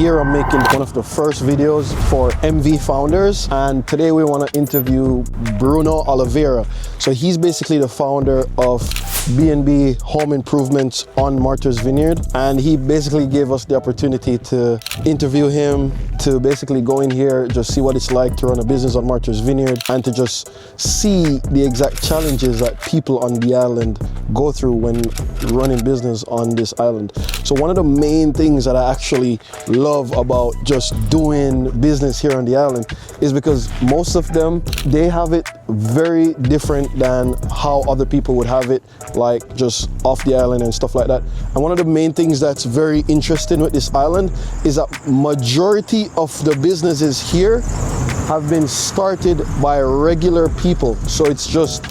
here I'm making one of the first videos for MVFounders, and today we want to interview Bruno Olivera. So he's basically the founder of B&B Home Improvements on Marthas Vineyard, and he basically gave us the opportunity to interview him, to basically go in here, just see what it's like to run a business on Marthas Vineyard, and to just see the exact challenges that people on the island go through when running business on this island. So one of the main things that I actually love about just doing business here on the island is because most of them, they have it very different than how other people would have it, like just off the island and stuff like that. And one of the main things that's very interesting with this island is that majority of the businesses here have been started by regular people. So it's just,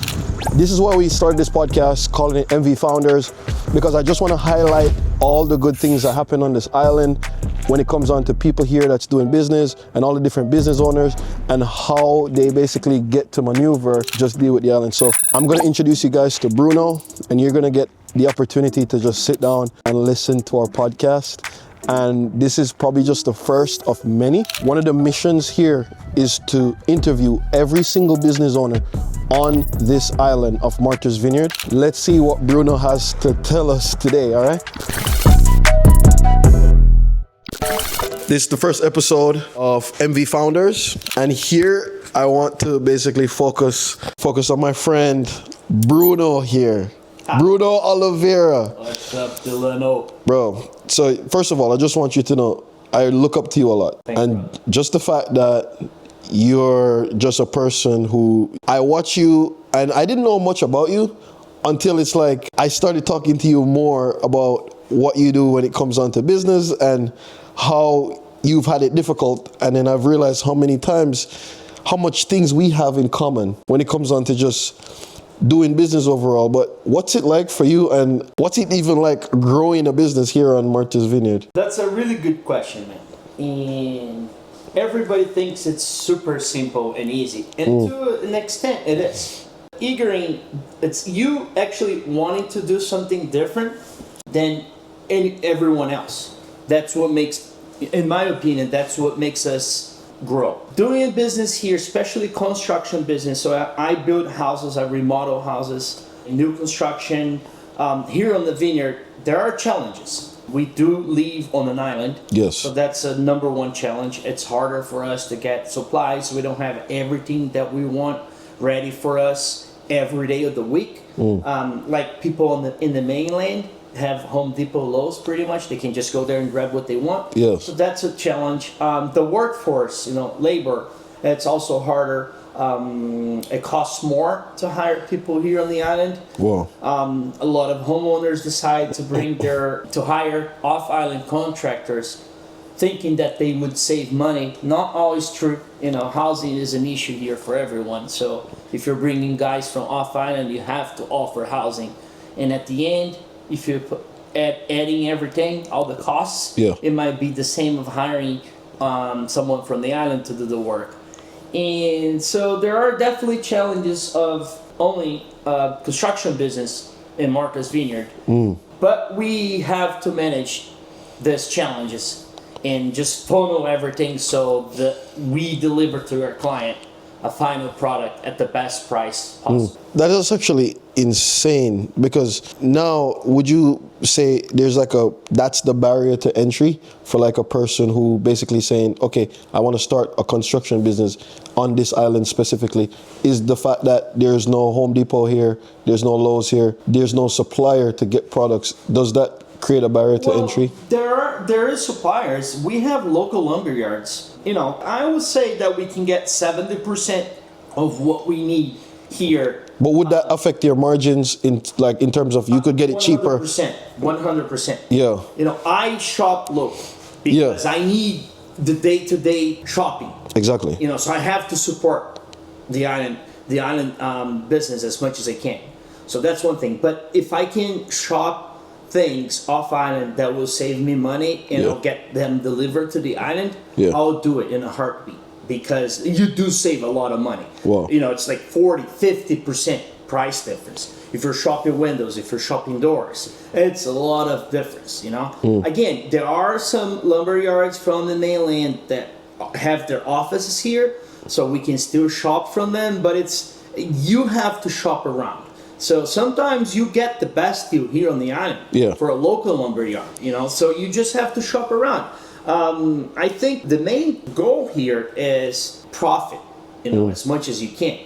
this is why we started this podcast calling it MVFounders, because I just want to highlight all the good things that happen on this island when it comes on to people here that's doing business and all the different business owners and how they basically get to maneuver, just deal with the island. So I'm going to introduce you guys to Bruno, and you're going to get the opportunity to just sit down and listen to our podcast. And this is probably just the first of many. One of the missions here is to interview every single business owner on this island of Marthas Vineyard. Let's see what Bruno has to tell us today, all right? This is the first episode of MVFounders, and here I want to basically focus on my friend Bruno here. Bruno Olivera. What's up, Delano? Bro, so first of all, I just want you to know, I look up to you a lot. Thanks, and bro. Just the fact that you're just a person who, I watch you, and I didn't know much about you until it's like I started talking to you more about what you do when it comes on to business and how you've had it difficult. And then I've realized how much things we have in common when it comes on to just doing business overall. But what's it like for you, and what's it even like growing a business here on Marthas Vineyard? That's a really good question, man. And everybody thinks it's super simple and easy. And to an extent, it is. It's you actually wanting to do something different than everyone else. That's what makes, in my opinion, that's what makes us grow. Doing business here, especially construction business. So I build houses, I remodel houses, new construction. Here on the vineyard, there are challenges. We do live on an island. Yes. So that's a number one challenge. It's harder for us to get supplies. We don't have everything that we want ready for us every day of the week. Like people in the mainland have Home Depot, Lowe's pretty much. They can just go there and grab what they want. Yes. So that's a challenge. The workforce, labor, it's also harder. It costs more to hire people here on the island. Wow. A lot of homeowners decide to hire off-island contractors, thinking that they would save money. Not always true. Housing is an issue here for everyone. So if you're bringing guys from off-island, you have to offer housing. And at the end, if you adding everything, all the costs, it might be the same of hiring someone from the island to do the work. And so there are definitely challenges of owning a construction business in Marthas Vineyard. But we have to manage these challenges and just funnel everything so that we deliver to our client a final product at the best price possible. That is actually insane, because now would you say there's that's the barrier to entry for like a person who basically saying, okay, I want to start a construction business on this island specifically, is the fact that there's no Home Depot here, there's no Lowe's here, there's no supplier to get products. Does that create a barrier to entry? There is suppliers. We have local lumber yards. I would say that we can get 70% of what we need here. But would that affect your margins in terms of you could get it cheaper? 100%. Yeah. I shop local because I need the day-to-day shopping. Exactly. So I have to support the island business as much as I can. So that's one thing. But if I can shop things off island that will save me money and I'll get them delivered to the island, I'll do it in a heartbeat, because you do save a lot of money. Wow. It's like 40-50% price difference. if you're shopping windows, if you're shopping doors. It's a lot of difference, you know. Again, there are some lumber yards from the mainland that have their offices here, so we can still shop from them, but you have to shop around. So sometimes you get the best deal here on the island for a local lumber yard, you know, so you just have to shop around. I think the main goal here is profit, you know, as much as you can.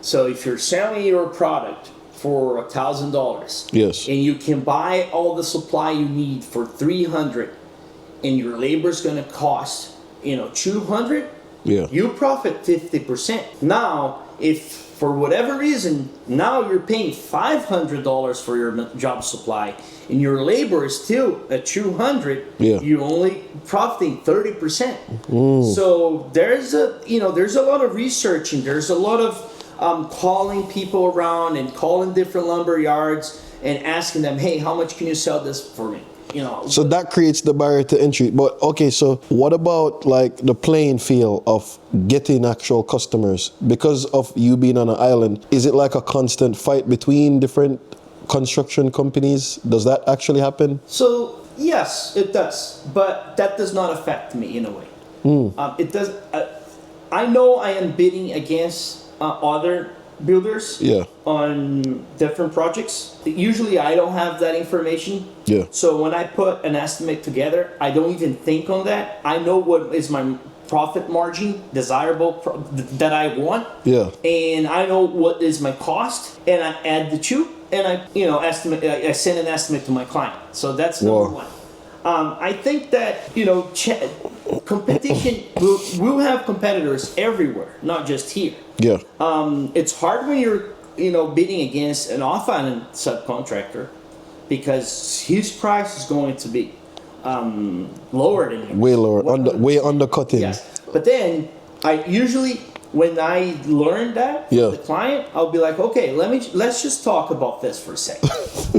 So if you're selling your product for $1,000, yes, and you can buy all the supply you need for $300, and your labor is going to cost, you know, $200, you profit 50%. Now, if for whatever reason, now you're paying $500 for your job supply, and your labor is still at $200, you're only profiting 30%. So there's a lot of research, and there's a lot of calling people around and calling different lumber yards and asking them, hey, how much can you sell this for me? You know, so that creates the barrier to entry. But okay, so what about like the playing field of getting actual customers? Because of you being on an island, is it like a constant fight between different construction companies? Does that actually happen? So yes, it does, but that does not affect me in a way. It does. I know I am bidding against other builders on different projects. Usually I don't have that information. So when I put an estimate together, I don't even think on that. I know what is my profit margin desirable that I want. And I know what is my cost, and I add the two, and I send an estimate to my client. So that's number one. I think that, you know, competition, we'll have competitors everywhere, not just here. It's hard when you're, you know, bidding against an off-island subcontractor, because his price is going to be lower than yours. Way lower, way undercutting. Yes. But then I usually, when I learn that from the client, I'll be like, okay, let's just talk about this for a second.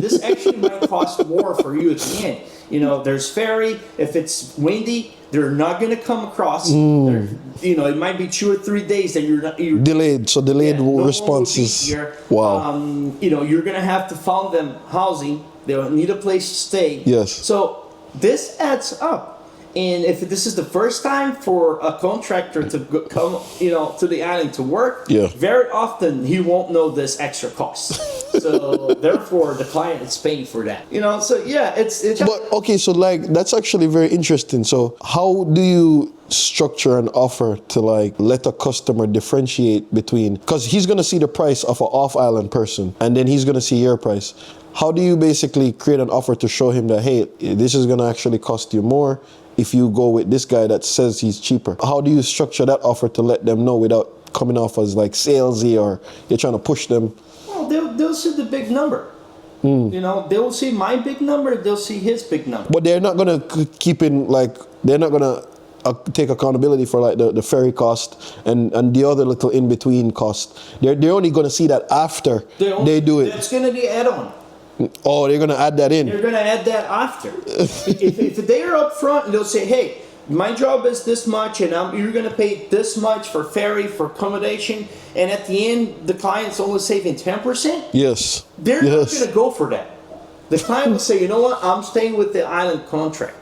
This actually might cost more for you at the end. You know, there's ferry. If it's windy, they're not going to come across. You know, it might be 2 or 3 days that you're delayed. So delayed responses. Wow. You know, you're going to have to find them housing. They'll need a place to stay. So this adds up. And if this is the first time for a contractor to come, you know, to the island to work, very often he won't know this extra cost. So therefore, the client is paying for that. You know, so it's. But okay, so like that's actually very interesting. So how do you structure an offer to like let a customer differentiate between, because he's gonna see the price of an off-island person, and then he's gonna see your price. How do you basically create an offer to show him that, hey, this is gonna actually cost you more if you go with this guy that says he's cheaper? How do you structure that offer to let them know without coming off as like salesy, or you're trying to push them? Well, they'll see the big number. You know, they'll see my big number, they'll see his big number. But they're not gonna keep in, like, they're not gonna take accountability for like the ferry cost and the other little in between cost. They're only gonna see that after they do it. It's gonna be add-on. Oh, they're gonna add that in. They're gonna add that after. if they are up front and they'll say, hey, my job is this much, and you're gonna pay this much for ferry, for accommodation, and at the end the client's only saving 10%. They're not gonna go for that. The client will say, you know what, I'm staying with the island contractor.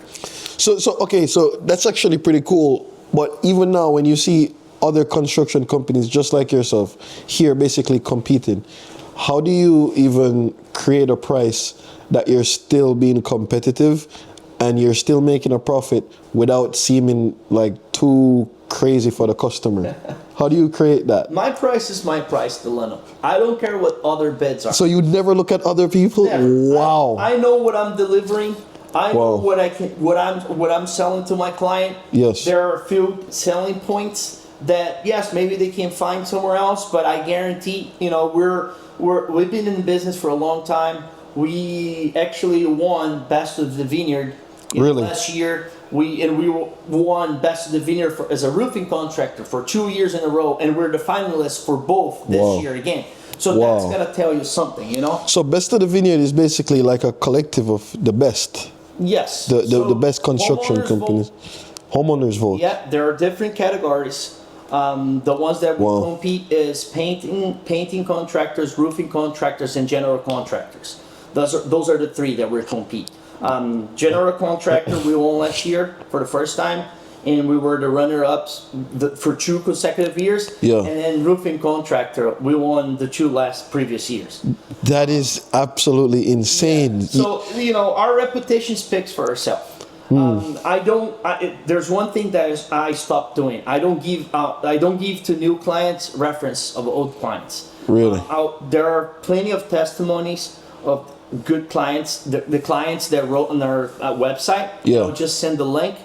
So that's actually pretty cool. But even now, when you see other construction companies just like yourself here basically competing, how do you even create a price that you're still being competitive and you're still making a profit without seeming like too crazy for the customer? How do you create that? My price is my price, Delano. I don't care what other bids are. So you never look at other people? Never. Wow. I know what I'm delivering. I know what I'm selling to my client. There are a few selling points that, yes, maybe they can find somewhere else, but I guarantee, you know, we've been in the business for a long time. We actually won Best of the Vineyard last year. We won Best of the Vineyard as a roofing contractor for 2 years in a row, and we're the finalists for both this year again. So that's gotta tell you something, you know. So Best of the Vineyard is basically like a collective of the best. Yes. The best construction companies. Homeowners vote. Yeah, there are different categories. The ones that we Wow. compete is painting contractors, roofing contractors, and general contractors. Those are the three that we compete. General contractor we won last year for the first time, and we were the runner-ups for 2 consecutive years. Yeah. And then roofing contractor we won the 2 previous years. That is absolutely insane. So our reputation speaks for itself. There's one thing that I stopped doing. I don't give to new clients reference of old clients. Really? There are plenty of testimonies of good clients, the clients that wrote on our website. Yeah. Just send the link.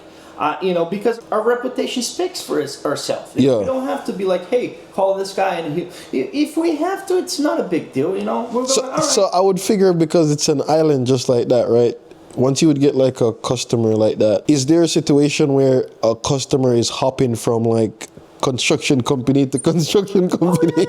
Because our reputation speaks for ourselves. Yeah. We don't have to be like, hey, call this guy, and if we have to, it's not a big deal. We're going, all right. So I would figure because it's an island just like that, right? Once you would get like a customer like that, is there a situation where a customer is hopping from like construction company to construction company?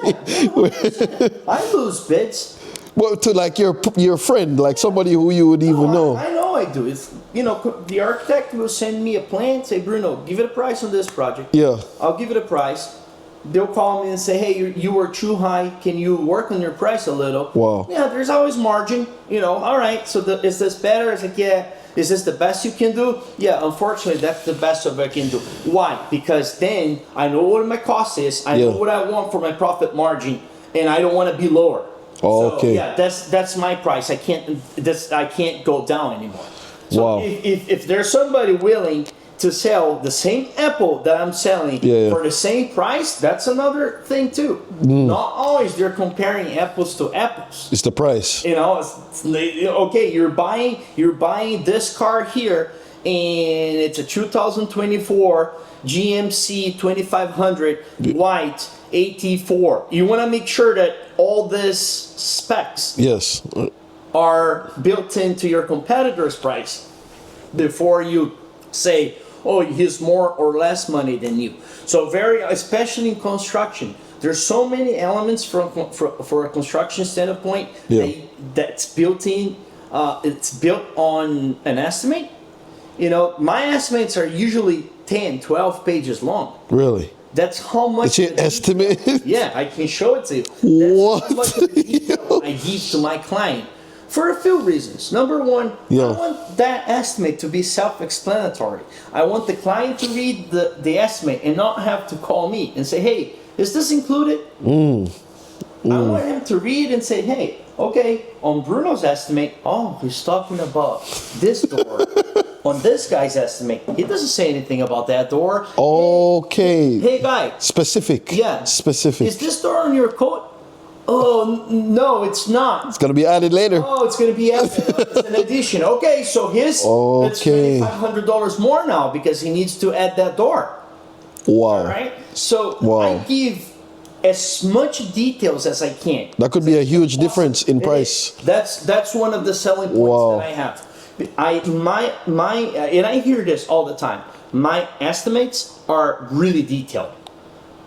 I lose bids. Well, to like your friend, like somebody who you would even know. I know I do. It's the architect will send me a plan, say, Bruno, give it a price on this project. Yeah. I'll give it a price. They'll call me and say, hey, you were too high. Can you work on your price a little? Wow. Yeah, there's always margin. All right. So is this better? It's like, yeah. Is this the best you can do? Yeah, unfortunately, that's the best of I can do. Why? Because then I know what my cost is. I know what I want for my profit margin, and I don't want to be lower. Oh, so, okay. Yeah, that's my price. I can't go down anymore. So Wow. if there's somebody willing to sell the same apple that I'm selling for the same price, that's another thing too. Not always they're comparing apples to apples. It's the price. Okay, you're buying this car here, and it's a 2024 GMC 2500 white AT4. You want to make sure that all these specs are built into your competitor's price before you say, oh, he's more or less money than you. So especially in construction, there's so many elements for a construction standpoint that's built in. It's built on an estimate. My estimates are usually 10, 12 pages long. Really? That's how much. It's your estimate? Yeah, I can show it to you. What? That's how much of the detail I give to my client for a few reasons. Number one, I want that estimate to be self-explanatory. I want the client to read the estimate and not have to call me and say, hey, is this included? I want him to read and say, hey, okay, on Bruno's estimate, he's talking about this door. On this guy's estimate, he doesn't say anything about that door. Okay. Hey, guy. Specific. Yeah. Specific. Is this door on your quote? Oh, no, it's not. It's going to be added later. Oh, it's going to be added. It's an addition. Okay, so it's $2,500 more now because he needs to add that door. Wow. All right? So I give as much details as I can. That could be a huge difference in price. That's one of the selling points that I have. And I hear this all the time. My estimates are really detailed.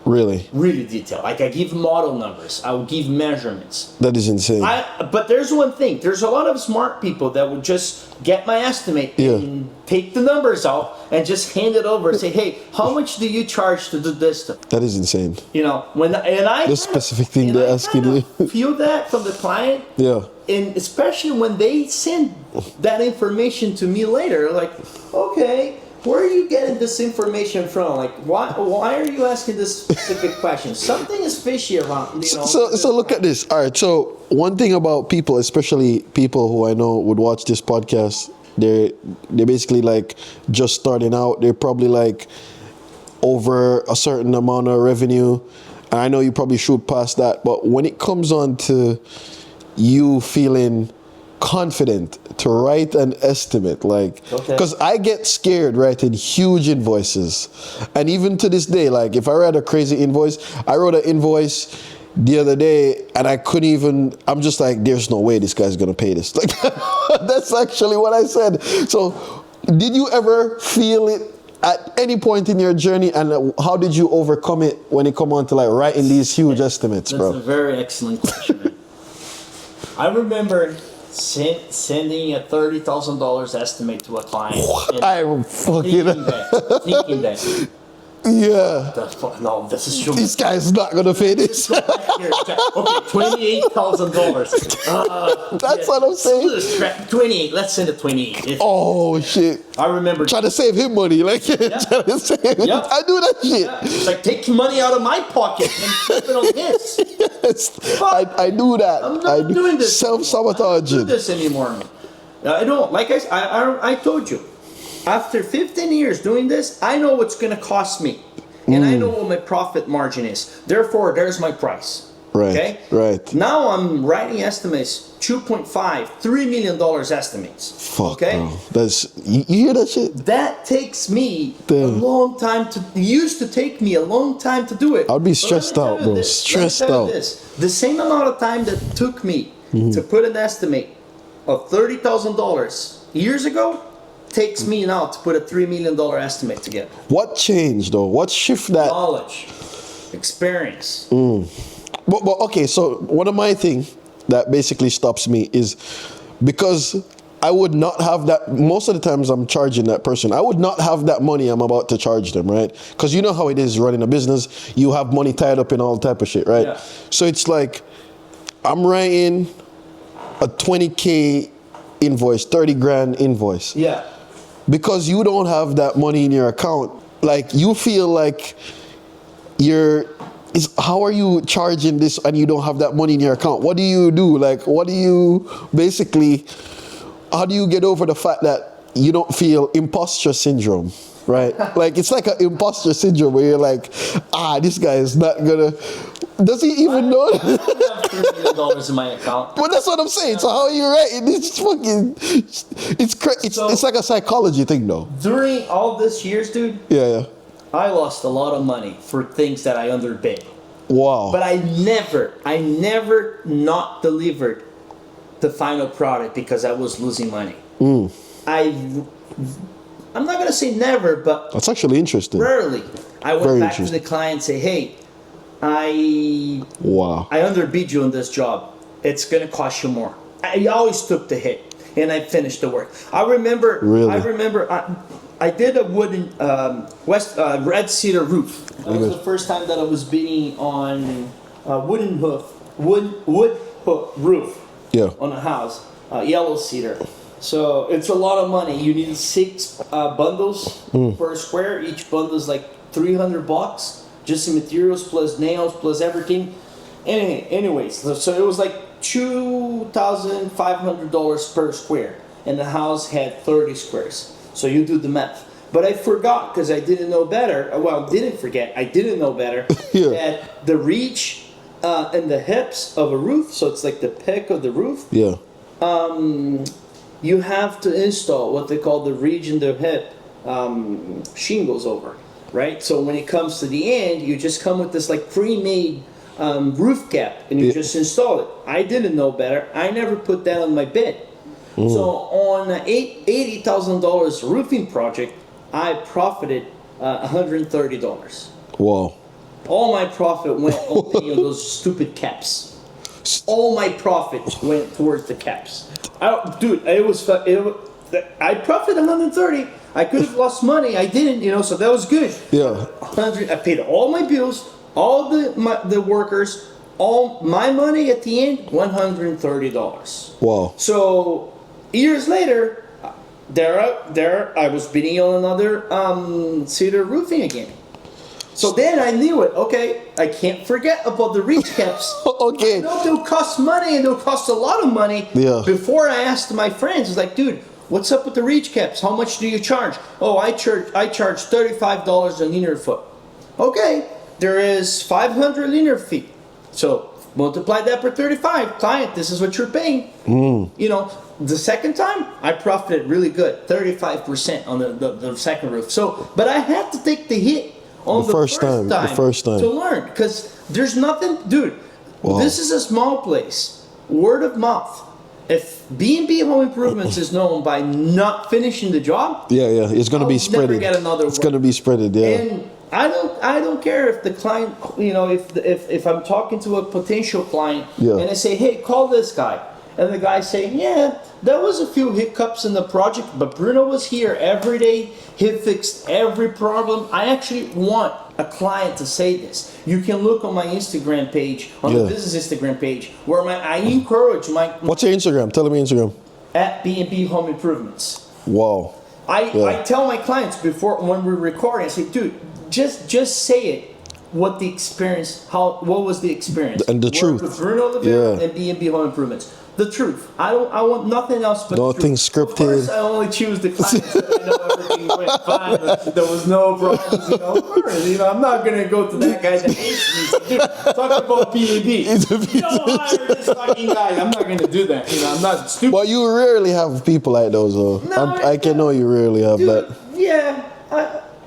Really? Really detailed. Like I give model numbers. I will give measurements. That is insane. But there's one thing. There's a lot of smart people that would just get my estimate and take the numbers out and just hand it over and say, hey, how much do you charge to do this? That is insane. The specific thing they're asking you. Feel that from the client. Yeah. And especially when they send that information to me later, like, okay, where are you getting this information from? Like, why are you asking this specific question? Something is fishy around, So look at this. All right. So one thing about people, especially people who I know would watch this podcast, they're basically like just starting out. They're probably like over a certain amount of revenue. And I know you probably shoot past that. But when it comes on to you feeling confident to write an estimate, like, because I get scared writing huge invoices, and even to this day, like if I write a crazy invoice, I wrote an invoice the other day and I couldn't even, I'm just like, there's no way this guy's gonna pay this. Like that's actually what I said. So did you ever feel it at any point in your journey, and how did you overcome it when it come on to like writing these huge estimates, bro? That's a very excellent question, man. I remember sending a $30,000 estimate to a client. I'm fucking thinking that Yeah. No, this is too This guy's not gonna pay this. Okay, $28,000. That's what I'm saying. 28. Let's send it 28. Oh shit! I remember Trying to save him money, like trying to save. Yeah. I do that shit. Yeah. It's like take money out of my pocket and put it on his. Yes. I do that. I'm not doing this. Self-sabotaging. I don't do this anymore. I don't. Like I told you, after 15 years doing this, I know what's going to cost me, and I know what my profit margin is. Therefore, there's my price. Right. Okay. Right. Now I'm writing estimates, $2.5–3 million estimates. Fuck, okay. bro. That's you hear that shit? That takes me a Damn. long time to. It used to take me a long time to do it. I'd be stressed out, bro. Stressed out. The same amount of time that took me to put an estimate of $30,000 years ago takes me now to put a $3 million estimate together. What changed though? What shift that? Knowledge, experience. But okay, so one of my things that basically stops me is because I would not have that. Most of the times I'm charging that person, I would not have that money I'm about to charge them, right? Because you know how it is running a business. You have money tied up in all type of shit, right? Yeah. So it's like I'm writing a 20K invoice, 30 grand invoice. Yeah. Because you don't have that money in your account, like you feel like how are you charging this and you don't have that money in your account? What do you do? Like, what do you basically, how do you get over the fact that you don't feel impostor syndrome, right? Like, it's like an impostor syndrome where you're like, this guy is not gonna, does he even know? I have $3 million in my account. But that's what I'm saying. So how are you writing? It's fucking, it's like a psychology thing though. During all this years, dude, Yeah. I lost a lot of money for things that I underbid. Wow. But I never not delivered the final product because I was losing money. I'm not gonna say never, but That's actually interesting. rarely. I went Very back to the interesting. client and say, hey, I underbid you on this job. It's gonna cost you more. I always took the hit and I finished the work. I remember I did a wooden red cedar roof. That was the first time that I was bidding on wood roof on a house, yellow cedar. So it's a lot of money. You need 6 bundles per square. Each bundle is like $300, just the materials plus nails plus everything. Anyways, so it was like $2,500 per square, and the house had 30 squares. So you do the math. But I forgot because I didn't know better. Well, didn't forget. I didn't know better that the reach and the hips of a roof, so it's like the peak of the roof. Yeah. You have to install what they call the ridge and the hip shingles over, right? So when it comes to the end, you just come with this like pre-made roof cap and you just install it. I didn't know better. I never put that on my bid. So on an $80,000 roofing project, I profited $130. Wow. All my profit went on paying those stupid caps. All my profit went towards the caps. I profited 130. I could have lost money. I didn't, so that was good. Yeah. I paid all my bills, all the workers, all my money at the end, $130. Wow. So years later, there I was bidding on another cedar roofing again. So then I knew it. Okay, I can't forget about the reach caps. Okay. I know they'll cost money and they'll cost a lot of money. Yeah. Before I asked my friends, it's like, dude, what's up with the reach caps? How much do you charge? Oh, I charge $35 a linear foot. Okay, there is 500 linear feet. So multiply that per 35. Client, this is what you're paying. The second time, I profited really good, 35% on the second roof. So, but I had to take the hit on the first time to learn, because there's nothing, dude. Wow. This is a small place. Word of mouth. If B&B Home Improvements is known by not finishing the job, it's going to be spreaded. Never get another it's going to be spreaded, And I don't care if the client, if I'm talking to a potential client and I say, hey, call this guy, and the guy saying, yeah, there was a few hiccups in the project, but Bruno was here every day. He fixed every problem. I actually want a client to say this. You can look on my Instagram page, on the business Instagram page, where I encourage my... What's your Instagram? Tell me Instagram. At B&B Home Improvements. Wow. I tell my clients before, when we're recording, I say, dude, just say it. What the experience? What was the experience? And the truth. With Bruno Olivera and B&B Home Improvements. The truth. I want nothing else but nothing the truth. scripted. Of course, I only choose the clients that I know everything went fine. There was no problems. Of course, I'm not gonna go to that guy that hates me. Dude, talk about B&B. Don't hire this fucking guy. I'm not gonna do that. I'm not stupid. But you rarely have people like those, though. No, I can know you rarely have that. Yeah.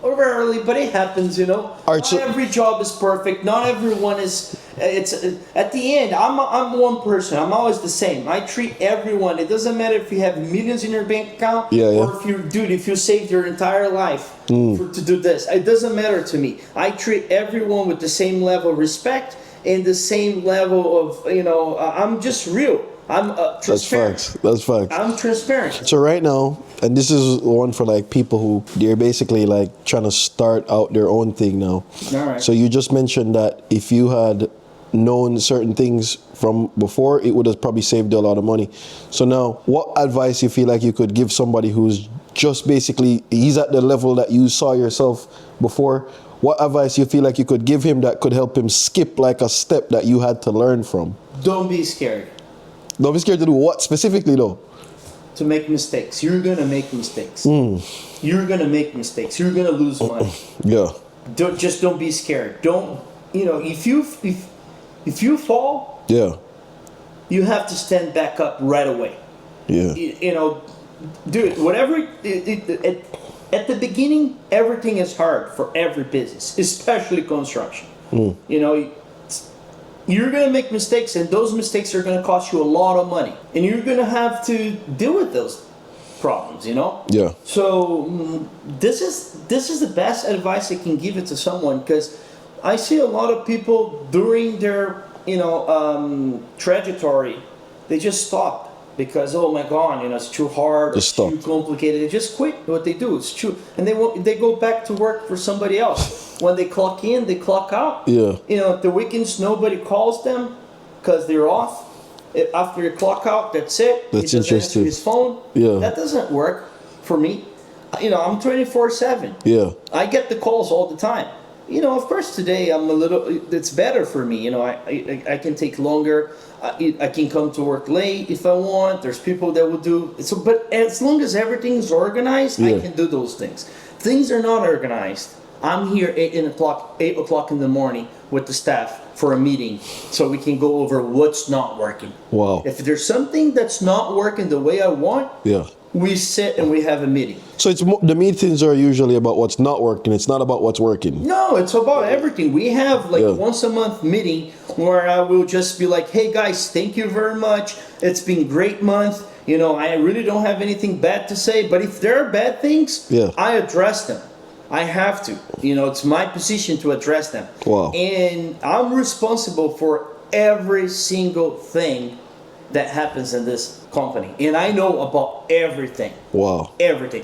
Rarely, but it happens, Not every job is perfect. Not everyone is. It's at the end. I'm one person. I'm always the same. I treat everyone. It doesn't matter if you have millions in your bank account, or if you saved your entire life to do this. It doesn't matter to me. I treat everyone with the same level of respect and the same level of I'm just real. I'm transparent. That's facts. I'm transparent. So right now, and this is one for like people who they're basically like trying to start out their own thing now. All right. So you just mentioned that if you had known certain things from before, it would have probably saved you a lot of money. So now, what advice you feel like you could give somebody who's just basically, he's at the level that you saw yourself before? What advice you feel like you could give him that could help him skip like a step that you had to learn from? Don't be scared. Don't be scared to do what specifically though? To make mistakes. You're gonna make mistakes. You're gonna make mistakes. You're gonna lose money. Yeah. Don't be scared. Don't if you fall, you have to stand back up right away. Yeah. Dude, whatever. At the beginning, everything is hard for every business, especially construction. You're going to make mistakes, and those mistakes are going to cost you a lot of money. And you're going to have to deal with those problems, Yeah. So this is the best advice I can give it to someone, because I see a lot of people during their, trajectory, they just stop. Because oh my God, it's too hard, it's too complicated. They just quit what they do. It's true, and they go back to work for somebody else. When they clock in, they clock out. Yeah. At the weekends, nobody calls them because they're off. After you clock out, that's it. That's he doesn't interesting. answer his phone. Yeah. That doesn't work for me. I'm 24/7. Yeah. I get the calls all the time. Of course, today it's better for me. I can take longer. I can come to work late if I want. There's people that will do so, but as long as everything is organized, I can do those things. Things are not organized. I'm here 8 o'clock in the morning with the staff for a meeting, so we can go over what's not working. Wow. If there's something that's not working the way I want, we sit and we have a meeting. So the meetings are usually about what's not working. It's not about what's working. No, it's about everything. We have once a month meeting where I will just be like, hey guys, thank you very much. It's been a great month. I really don't have anything bad to say, but if there are bad things, I address them. I have to. It's my position to address them. Wow. And I'm responsible for every single thing that happens in this company. And I know about everything. Wow. Everything.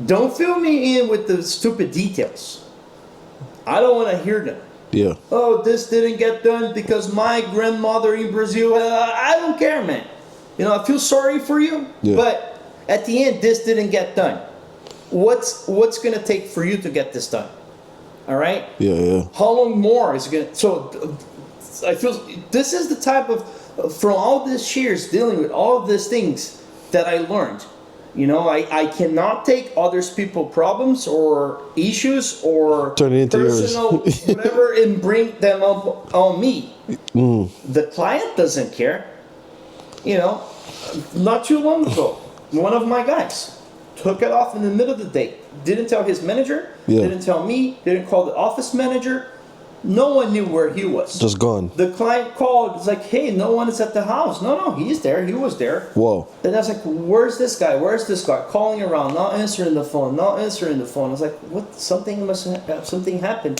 Don't fill me in with the stupid details. I don't want to hear them. Yeah. Oh, this didn't get done because my grandmother in Brazil. I don't care, man. I feel sorry for you, but at the end, this didn't get done. What's going to take for you to get this done? All right? Yeah. How long more is it going to... So I feel this is the type of... From all these years dealing with all of these things that I learned. I cannot take others people's problems or issues or turn it into personal whatever and bring them up on me. The client doesn't care. Not too long ago, one of my guys took it off in the middle of the day. Didn't tell his manager, didn't tell me, didn't call the office manager. No one knew where he was. Just gone. The client called. It's like, hey, no one is at the house. No, he's there. He was there. Whoa. And I was like, where's this guy? Where's this guy? Calling around, not answering the phone, I was like, what? Something happened.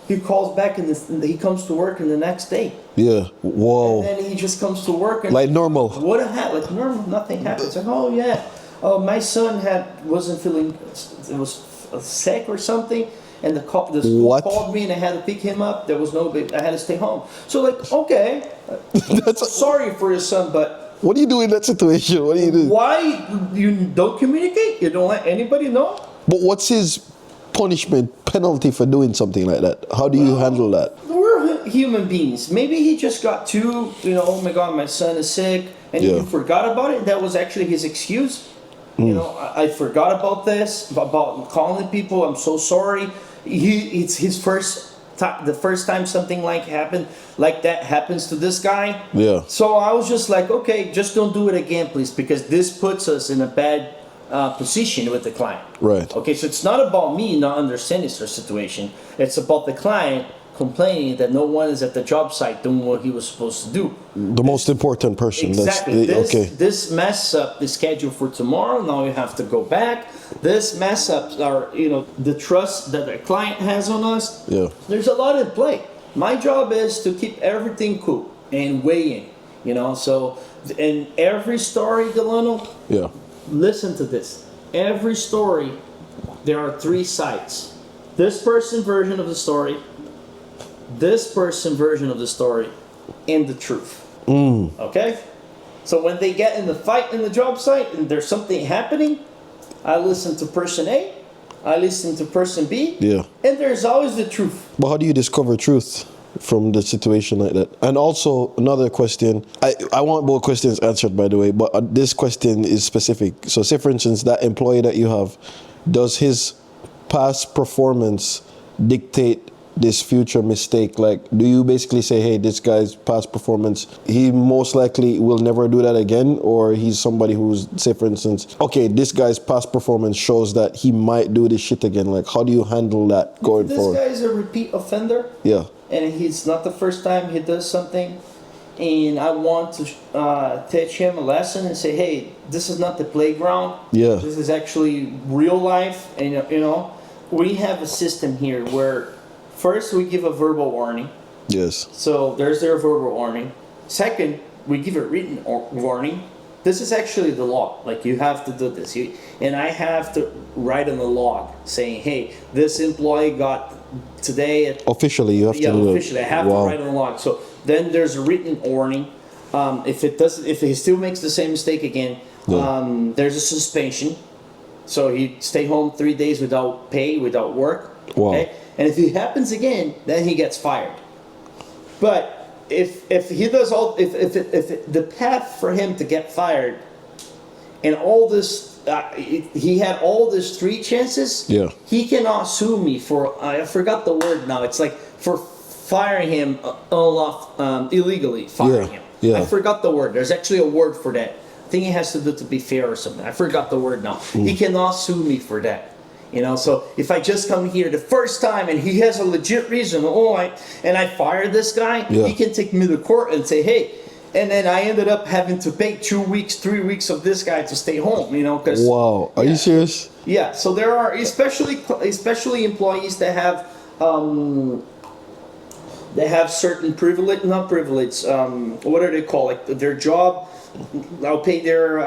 he calls back and he comes to work in the next day. Yeah. Whoa. And then he just comes to work and Like normal. What happened? Like normal, nothing happens. Like, oh yeah, my son wasn't feeling, it was sick or something, and the school called me and I had to pick him up. There was no, I had to stay home. So like, okay, sorry for your son, but what do you do in that situation? What do you do? why you don't communicate? You don't let anybody know? But what's his penalty for doing something like that? How do you handle that? We're human beings. Maybe he just got too, oh my God, my son is sick, and he forgot about it. That was actually his excuse. I forgot about this, about calling the people. I'm so sorry. It's his first time, the first time something like that happens to this guy. Yeah. So I was just like, okay, just don't do it again, please, because this puts us in a bad position with the client. Right. Okay, so it's not about me not understanding their situation. It's about the client complaining that no one is at the job site doing what he was supposed to do. The most important person. Exactly. Okay. This mess up the schedule for tomorrow. Now you have to go back. This mess ups are, the trust that the client has on us. Yeah. There's a lot in play. My job is to keep everything cool and weigh in, so in every story, Delano, Yeah. listen to this. Every story, there are three sides. This person version of the story, this person version of the story, and the truth. Okay? So when they get in the fight in the job site and there's something happening, I listen to person A, I listen to person B, and there's always the truth. But how do you discover truth from the situation like that? And also another question, I want both questions answered, by the way, but this question is specific. So say for instance, that employee that you have, does his past performance dictate this future mistake? Like, do you basically say, hey, this guy's past performance, he most likely will never do that again? Or he's somebody who's, say for instance, okay, this guy's past performance shows that he might do this shit again. Like, how do you handle that going forward? This guy's a repeat offender. Yeah. And he's not the first time he does something. And I want to teach him a lesson and say, hey, this is not the playground. Yeah. This is actually real life. And, we have a system here where first we give a verbal warning. Yes. So there's their verbal warning. Second, we give a written warning. This is actually the law. Like, you have to do this. And I have to write on the log saying, hey, this employee got today. Officially, you have to do officially. I have to write on the log. So then there's a written warning. If he still makes the same mistake again, there's a suspension. So he stay home 3 days without pay, without work. Wow. Okay? And if it happens again, then he gets fired. But if he does the path for him to get fired, and all this, he had all these 3 chances. Yeah. He cannot sue me for, I forgot the word now. It's like for firing him illegally. Firing him. Yeah. I forgot the word. There's actually a word for that. I think it has to do to be fair or something. I forgot the word now. He cannot sue me for that. So if I just come here the first time and he has a legit reason, and I fire this guy, he can take me to court and say, hey, and then I ended up having to pay 2 weeks, 3 weeks of this guy to stay home, cause. Wow, are you serious? Yeah, so there are, especially employees that have certain privilege, not privilege, what are they called? Like their job, I'll pay their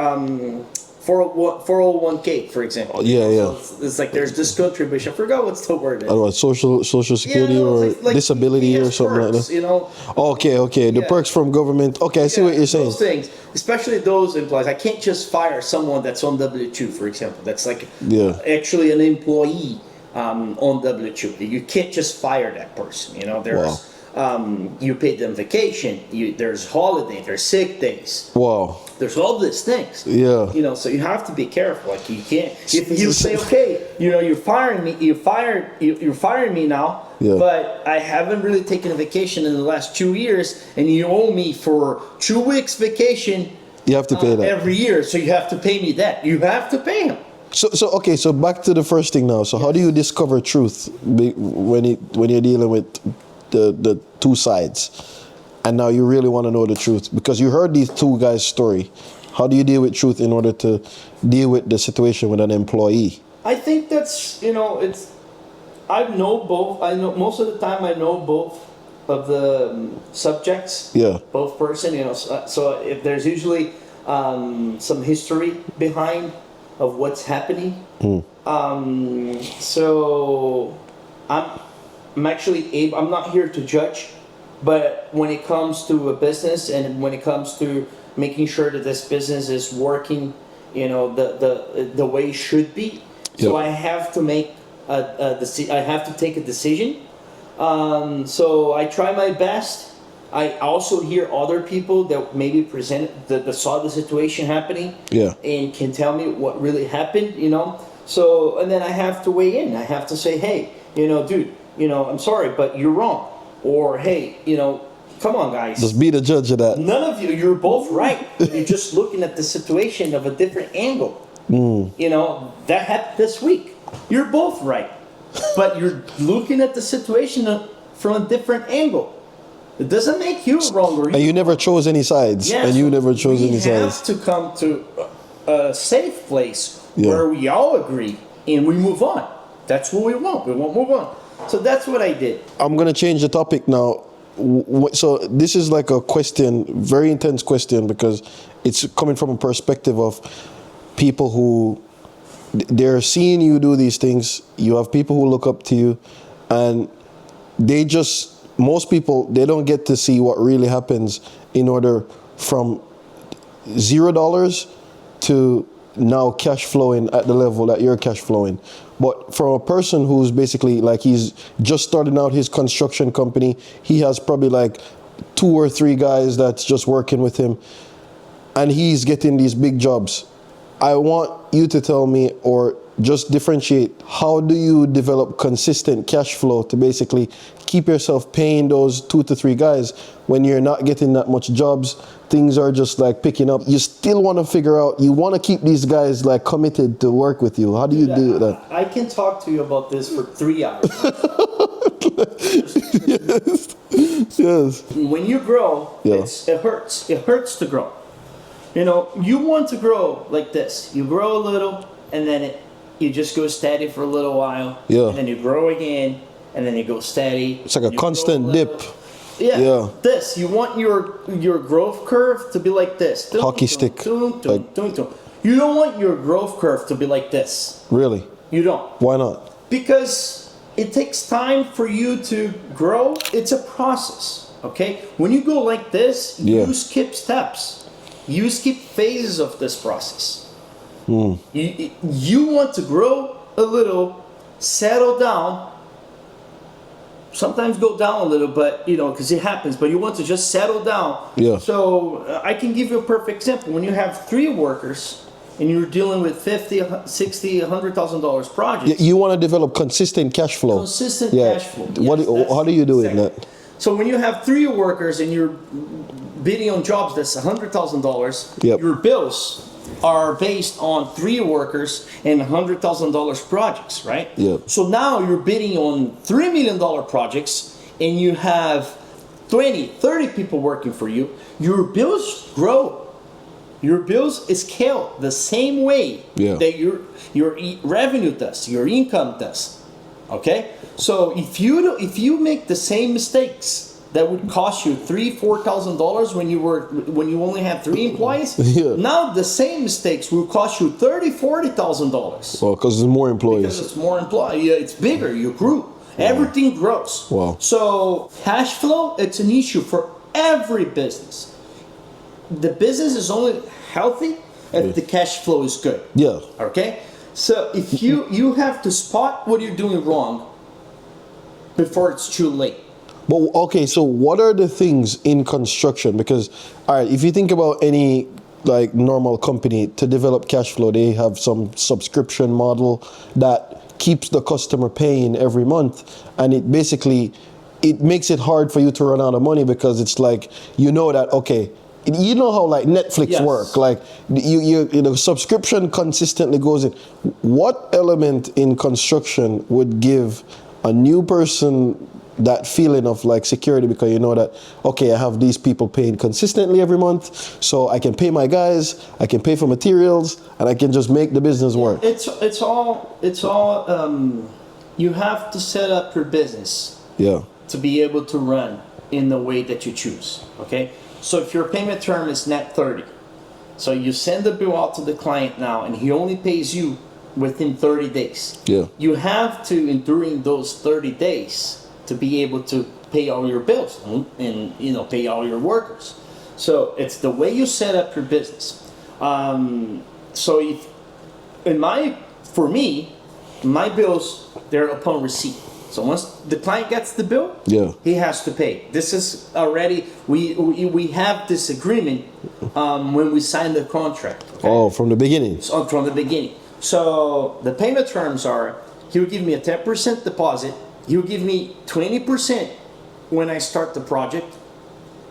401k, for example. Yeah. So it's like there's this contribution. I forgot what's the word. I don't know, social security or like disability or something perks, like that. Okay. The perks from government. Okay, I see what you're saying. Those things, especially those employees. I can't just fire someone that's on W-2, for example. That's like actually an employee on W-2. You can't just fire that person. There's you pay them vacation. There's holiday. There's sick days. Wow. There's all these things. Yeah. So you have to be careful. Like, you can't. If you say, okay, you're firing me. You're firing me now. Yeah. But I haven't really taken a vacation in the last 2 years, and you owe me for 2 weeks vacation. You have to pay that every year. So you have to pay me that. You have to pay him. So back to the first thing now. So how do you discover truth when you're dealing with the 2 sides? And now you really want to know the truth because you heard these 2 guys' story. How do you deal with truth in order to deal with the situation with an employee? I think that's, I know both. I know most of the time I know both of the subjects. Yeah. Both person, so if there's usually some history behind of what's happening. So I'm actually able. I'm not here to judge, but when it comes to a business and when it comes to making sure that this business is working, the way it should be. So I have to make I have to take a decision. So I try my best. I also hear other people that maybe that saw the situation happening, and can tell me what really happened. So and then I have to weigh in. I have to say, hey, dude, I'm sorry, but you're wrong. Or hey, come on, guys. Just be the judge of that. None of you're both right. You're just looking at the situation of a different angle. That happened this week. You're both right. But you're looking at the situation from a different angle. It doesn't make you wrong or And you never chose any sides. Yes, and you never chose any sides. We have to come to a safe place where we all agree and we move on. That's what we want. We want to move on. So that's what I did. I'm going to change the topic now. So this is like a question, very intense question, because it's coming from a perspective of people who they're seeing you do these things. You have people who look up to you, and most people, they don't get to see what really happens in order from $0 to now cash flowing at the level that you're cash flowing. But for a person who's basically like, he's just starting out his construction company, he has probably like 2 or 3 guys that's just working with him, and he's getting these big jobs. I want you to tell me, or just differentiate, how do you develop consistent cash flow to basically keep yourself paying those 2 to 3 guys when you're not getting that much jobs? Things are just like picking up. You still want to figure out, you want to keep these guys like committed to work with you. How do you do that? I can talk to you about this for 3 hours. Yes. When you grow, it hurts. It hurts to grow. You want to grow like this. You grow a little, and then you just go steady for a little while. And then you grow again, and then you go steady. It's like a constant dip. This, you want your growth curve to be like this. Hockey stick. You don't want your growth curve to be like this. Really? You don't. Why not? Because it takes time for you to grow. It's a process, okay? When you go like this, you skip steps. You skip phases of this process. You want to grow a little, settle down, sometimes go down a little, but because it happens, but you want to just settle down. So I can give you a perfect example. When you have 3 workers and you're dealing with $50,000, $60,000, $100,000 projects, you want to develop consistent cash flow. Consistent cash flow. How do you do that? So when you have 3 workers and you're bidding on jobs that's $100,000, your bills are based on 3 workers and $100,000 projects, right? So now you're bidding on $3 million projects and you have 20, 30 people working for you. Your bills grow. Your bills scale the same way that your revenue does, your income does. Okay? So if you make the same mistakes that would cost you $3,000-$4,000 when you only had 3 employees. Now the same mistakes will cost you $30,000-$40,000. Well, because there's more employees. Because it's more employees. It's bigger. You grew. Everything grows. Wow. So cash flow, it's an issue for every business. The business is only healthy if the cash flow is good. Okay. So if you have to spot what you're doing wrong before it's too late. But okay, so what are the things in construction? Because, all right, if you think about any like normal company to develop cash flow, they have some subscription model that keeps the customer paying every month, and it basically makes it hard for you to run out of money, because it's like that you know how like Netflix work, like you subscription consistently goes in. What element in construction would give a new person that feeling of like security, because that I have these people paying consistently every month, so I can pay my guys, I can pay for materials, and I can just make the business work? It's all you have to set up your business Yeah. to be able to run in the way that you choose, okay? So if your payment term is net 30, so you send the bill out to the client now and he only pays you within 30 days. Yeah. You have to, during those 30 days, to be able to pay all your bills and pay all your workers. So it's the way you set up your business. So if, for me, my bills, they're upon receipt. So once the client gets the bill, Yeah. he has to pay. This is already, we have this agreement when we sign the contract. Okay? Oh, from the beginning. So, from the beginning. So the payment terms are, he'll give me a 10% deposit. He'll give me 20% when I start the project.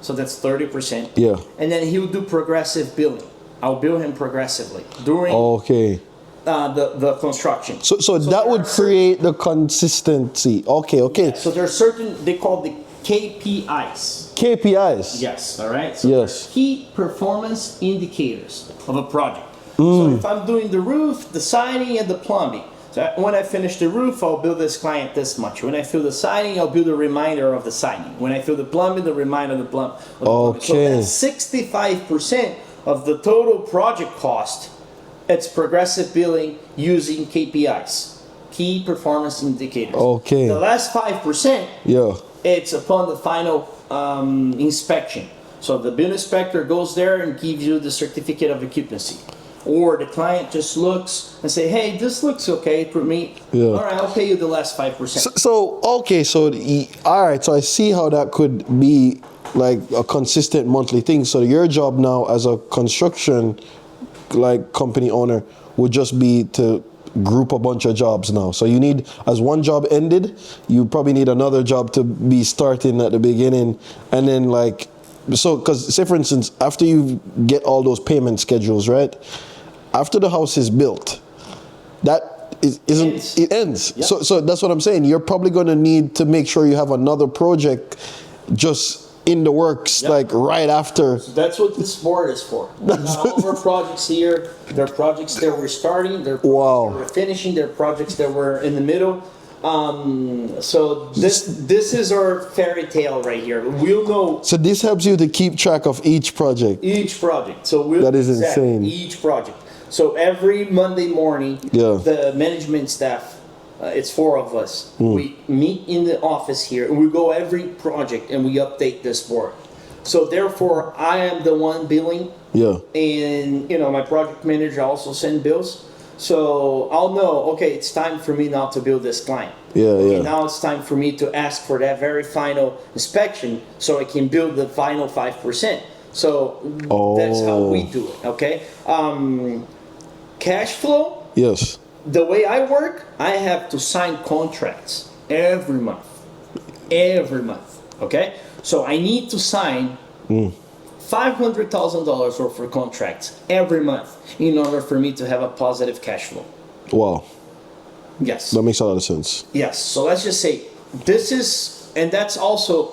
So that's 30%. Yeah. And then he'll do progressive billing. I'll bill him progressively during Okay. the construction. So that would create the consistency. Okay. So there are certain, they call the KPIs. KPIs. Yes, all right? So Yes. key performance indicators of a project. So if I'm doing the roof, the siding, and the plumbing, so when I finish the roof, I'll bill this client this much. When I fill the siding, I'll bill the remainder of the siding. When I fill the plumbing, the remainder of the plumbing. Okay. So that's 65% of the total project cost. It's progressive billing using KPIs, key performance indicators. Okay. The last 5%, Yeah. it's upon the final inspection. So the bill inspector goes there and gives you the certificate of occupancy. Or the client just looks and say, hey, this looks okay for me. Yeah. All right, I'll pay you the last 5%. All right, so I see how that could be like a consistent monthly thing. So your job now as a construction like company owner would just be to group a bunch of jobs now. So you need, as one job ended, you probably need another job to be starting at the beginning, and then because say for instance, after you get all those payment schedules, right? After the house is built, it ends. Yep. So that's what I'm saying. You're probably going to need to make sure you have another project just in the works, Yep. like right after. So that's what this board is for. All of our projects here, they're projects that we're starting, they're projects Wow. that we're finishing, they're projects that we're in the middle. So this is our fairy tale right here. We'll know So this helps you to keep track of each project. each project. So we'll That is insane. each project. So every Monday morning, Yeah. the management staff, it's 4 of us. We meet in the office here and we go every project and we update this board. So therefore, I am the one billing, Yeah. and my project manager also send bills. So I'll know, okay, it's time for me now to bill this client. Yeah, Okay, yeah. now it's time for me to ask for that very final inspection so I can bill the final 5%. So that's how we do it, okay? Cash flow, Yes. the way I work, I have to sign contracts every month. Every month, okay? So I need to sign $500,000 worth of contracts every month in order for me to have a positive cash flow. Wow. Yes. That makes a lot of sense. Yes. So let's just say this is, and that's also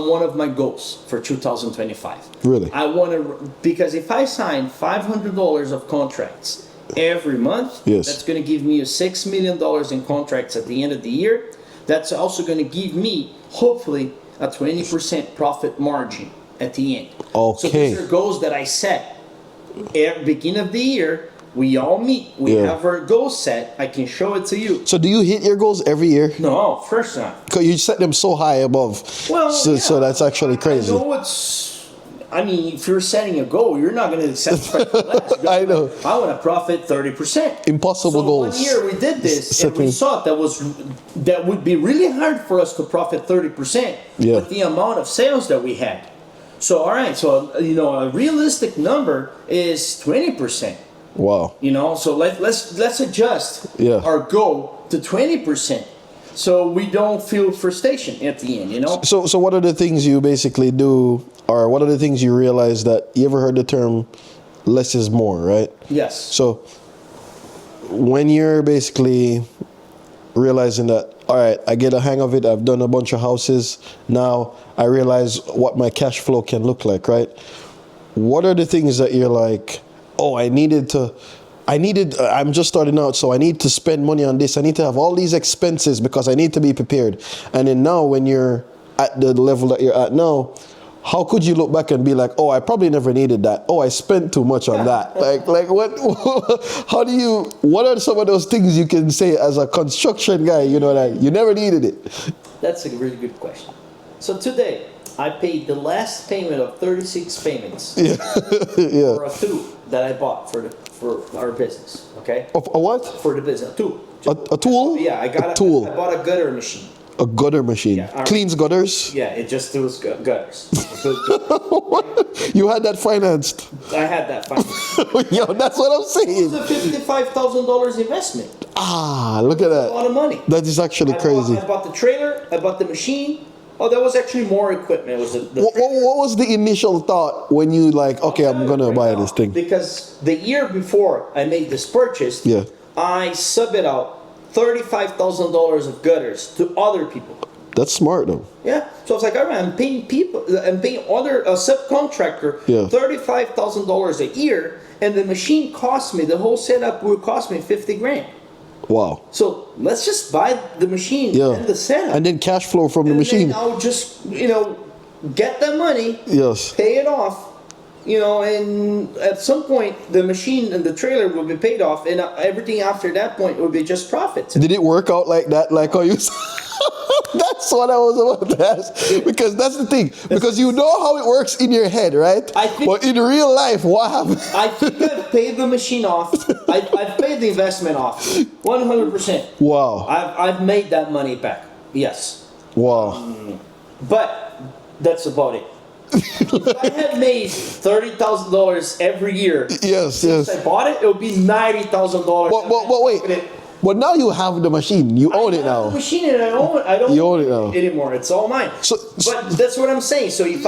one of my goals for 2025. Really? I want to, because if I sign $500 of contracts every month, Yes. that's going to give me $6 million in contracts at the end of the year. That's also going to give me, hopefully, a 20% profit margin at the end. Okay. So these are goals that I set at the beginning of the year. We all meet. We Yeah. have our goals set. I can show it to you. So do you hit your goals every year? No, of course not. Because you set them so high above. Well, So that's actually crazy. I mean, if you're setting a goal, you're not going to set less. I know. I want to profit 30%. Impossible so goals. 1 year we did this, and we saw that would be really hard for us to profit 30% Yeah. with the amount of sales that we had. So all right, so a realistic number is 20%. Wow. So let's adjust Yeah. our goal to 20%, so we don't feel frustration at the end. So what are the things you basically do, or what are the things you realize that you ever heard the term less is more, right? Yes. So when you're basically realizing that, all right, I get a hang of it, I've done a bunch of houses, now I realize what my cash flow can look like, right? What are the things that you're like, oh, I needed to I'm just starting out, so I need to spend money on this. I need to have all these expenses because I need to be prepared. And then now when you're at the level that you're at now, how could you look back and be like, oh, I probably never needed that. Oh, I spent too much on that. like what, what are some of those things you can say as a construction guy, you know, that you never needed it? That's a really good question. So today, I paid the last payment of 36 payments for a tool that I bought for our business. Okay. A what? For the business, a tool. A tool? Yeah, I bought a gutter machine. A gutter machine. Yeah, cleans gutters? Yeah, it just does gutters. You had that financed? I had that financed. Yo, that's what I'm saying. It was a $55,000 investment. Ah, look at that. A lot of money. That is actually crazy. I bought the trailer. I bought the machine. Oh, that was actually more equipment. It was what was the initial thought when you like, okay, I'm gonna buy this thing? Because the year before I made this purchase, I subbed out $35,000 of gutters to other people. That's smart though. Yeah. So I was like, all right, I'm paying other subcontractor $35,000 a year, and the machine cost me, the whole setup will cost me $50,000. Wow. So let's just buy the machine and the setup. And then cash flow from the machine. And I'll just, get that money, yes, pay it off, and at some point the machine and the trailer will be paid off, and everything after that point will be just profit. Did it work out like that? Like how you That's what I was about to ask. Because that's the thing. Because you know how it works in your head, right? But in real life, what happened? I think I've paid the machine off. I've paid the investment off. 100%. Wow. I've made that money back. Yes. Wow. But that's about it. If I had made $30,000 every year since I bought it, it would be $90,000. But wait. But now you have the machine. You own it now. The machine, and I don't own it now anymore. It's all mine. But that's what I'm saying. So if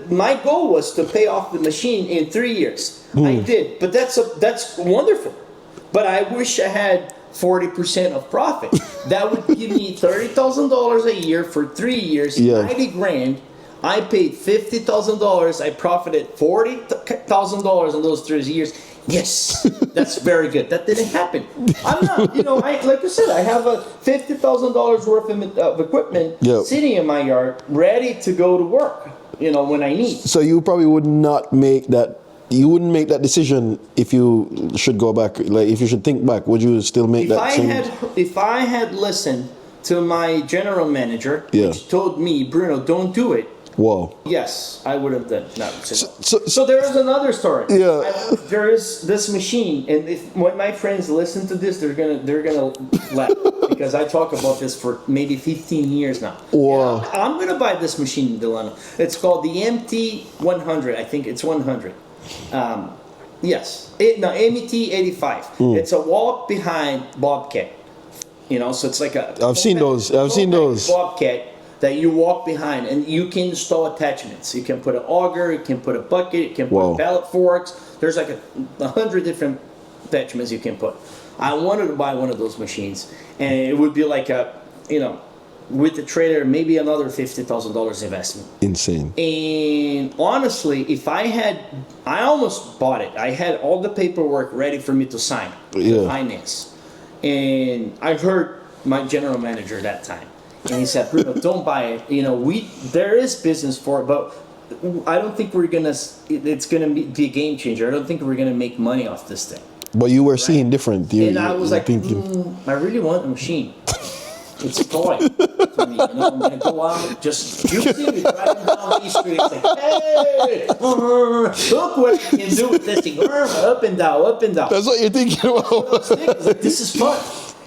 my goal was to pay off the machine in 3 years. I did, but that's wonderful. But I wish I had 40% of profit. That would give me $30,000 a year for 3 years, $90,000. I paid $50,000. I profited $40,000 in those 3 years. Yes, that's very good. That didn't happen. I'm not, like I said, I have a $50,000 worth of equipment sitting in my yard, ready to go to work, when I need. So you probably would not make that. You wouldn't make that decision if you should go back. Like if you should think back, would you still make that change? If I had listened to my general manager, which told me, Bruno, don't do it. Wow. Yes, I would have done that. So there is another story. There is this machine, and when my friends listen to this, they're gonna laugh because I talk about this for maybe 15 years now. Wow. I'm gonna buy this machine, Delano. It's called the MT100. I think it's 100. MT85. It's a walk behind Bobcat. So it's like a. I've seen those Bobcat that you walk behind, and you can install attachments. You can put an auger, you can put a bucket, you can put pallet forks. There's like 100 different attachments you can put. I wanted to buy one of those machines, and it would be like with the trailer, maybe another $50,000 investment. Insane. And honestly, I almost bought it. I had all the paperwork ready for me to sign, the finance. And I heard my general manager that time. And he said, Bruno, don't buy it. There is business for it, but I don't think it's gonna be a game changer. I don't think we're gonna make money off this thing. But you were seeing different. I was like, I really want a machine. It's a toy for me. I'm gonna go out, you see me driving down these streets, like, hey, look what I can do with this thing. Up and down, up and down. That's what you're thinking about. Like, this is fun.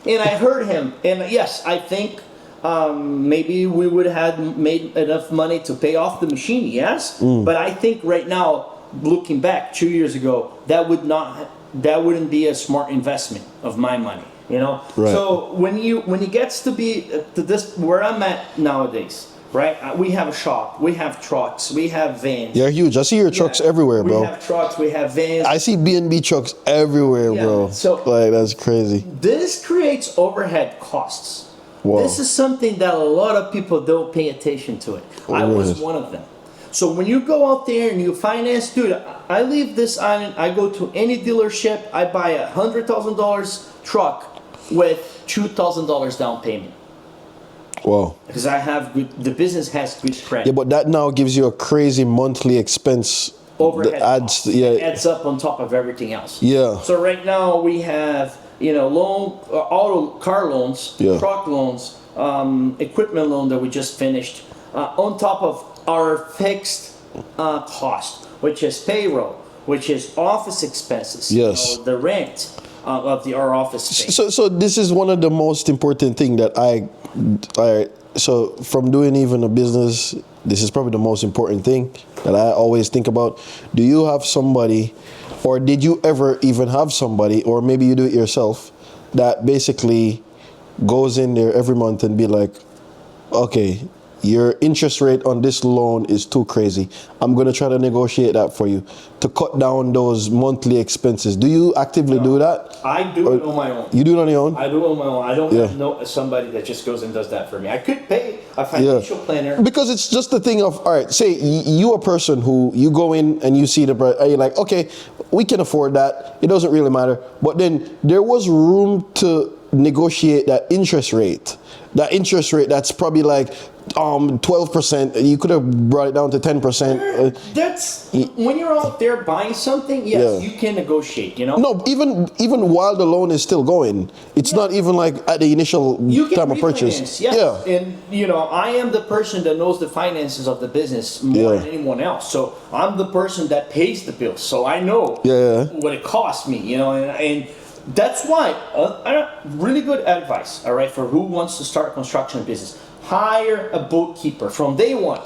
And I heard him, and yes, I think maybe we would have made enough money to pay off the machine, yes. But I think right now, looking back 2 years ago, that wouldn't be a smart investment of my money. Right. So when it gets to be to this where I'm at nowadays, right? We have a shop, we have trucks, we have vans. You're huge. I see your trucks everywhere, bro. We have trucks, we have vans. I see B&B trucks everywhere, bro. So that's crazy. This creates overhead costs. Wow. This is something that a lot of people don't pay attention to it. I was one of them. So when you go out there and you finance, dude, I leave this island, I go to any dealership, I buy $100,000 truck with $2,000 down payment. Wow. Because the business has good credit. Yeah, but that now gives you a crazy monthly expense. Overhead adds, costs. yeah. It adds up on top of everything else. Yeah. So right now we have, car loans, Yeah. truck loans, equipment loan that we just finished, on top of our fixed cost, which is payroll, which is office expenses. Yes. The rent of our office space. So this is one of the most important thing that so from doing even a business, this is probably the most important thing that I always think about. Do you have somebody, or did you ever even have somebody, or maybe you do it yourself, that basically goes in there every month and be like, okay, your interest rate on this loan is too crazy. I'm going to try to negotiate that for you to cut down those monthly expenses. Do you actively do that? I do it on my own. You do it on your own? I do it on my own. I don't know somebody that just goes and does that for me. I could pay a financial planner. Because it's just the thing of, all right, say you a person who you go in and you see the price, and you're like, okay, we can afford that. It doesn't really matter. But then there was room to negotiate that interest rate. That interest rate that's probably like 12%. You could have brought it down to 10%. That's when you're out there buying something. Yes, you can negotiate. No, even while the loan is still going, it's not even like at the initial time of purchase. Yes. Yeah, and I am the person that knows the finances of the business more than anyone else. So I'm the person that pays the bills. So I know what it costs me. And that's why really good advice. All right, for who wants to start a construction business. Hire a bookkeeper from day one.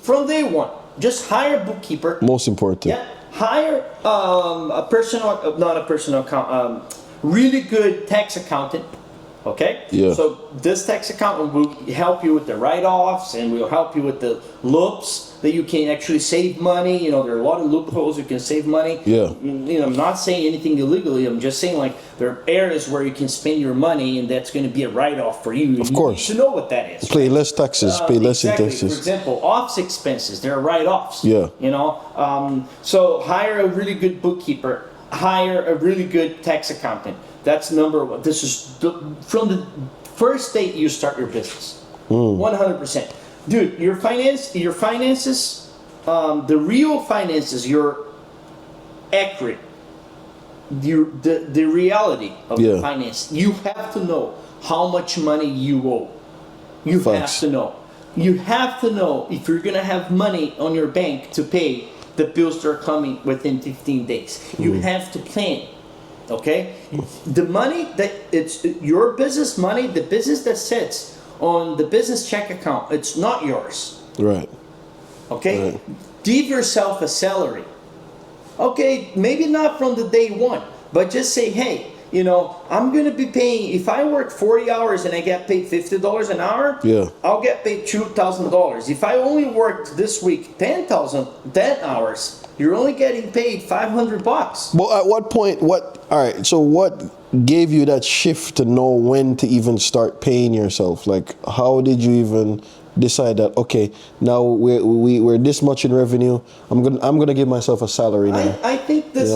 From day one, just hire a bookkeeper. Most important. Yeah, hire really good tax accountant. Okay. Yeah. So this tax accountant will help you with the write-offs and will help you with the loops that you can actually save money. There are a lot of loopholes you can save money. Yeah. I'm not saying anything illegally. I'm just saying like there are areas where you can spend your money and that's going to be a write-off for you. Of course. You need to know what that is. Pay less taxes. Pay less in For taxes. example, office expenses. There are write-offs. Yeah. So hire a really good bookkeeper. Hire a really good tax accountant. That's number one. This is from the first day you start your business. 100%. Dude, your finances, the real finances, your accurate, the reality of the finance. You have to know how much money you owe. You have to know. You have to know if you're going to have money on your bank to pay the bills that are coming within 15 days. You have to plan. Okay? The money that it's your business money, the business that sits on the business check account, it's not yours. Right. Okay? Right. Give yourself a salary. Okay, maybe not from the day one, but just say, hey, I'm going to be paying, if I work 40 hours and I get paid $50 an hour, I'll get paid $2,000. If I only worked this week 10 hours, you're only getting paid $500. Well, at what point, so what gave you that shift to know when to even start paying yourself? Like, how did you even decide that, okay, now we're this much in revenue, I'm gonna give myself a salary now? I think this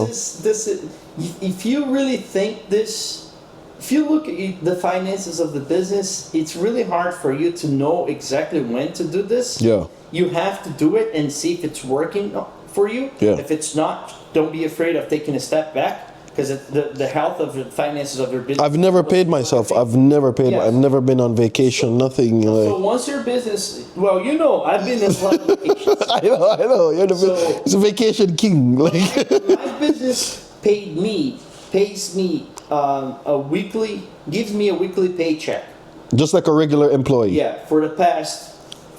is if you really think this, if you look at the finances of the business, it's really hard for you to know exactly when to do this. Yeah. You have to do it and see if it's working for you. Yeah. If it's not, don't be afraid of taking a step back, because the health of the finances of your business. I've never paid myself. I've never paid. Yes. I've never been on vacation. Nothing. So once your business, I've been on a lot of vacations. I know. You're the vacation king. Like my business pays me gives me a weekly paycheck. just like a regular employee. Yeah, for the past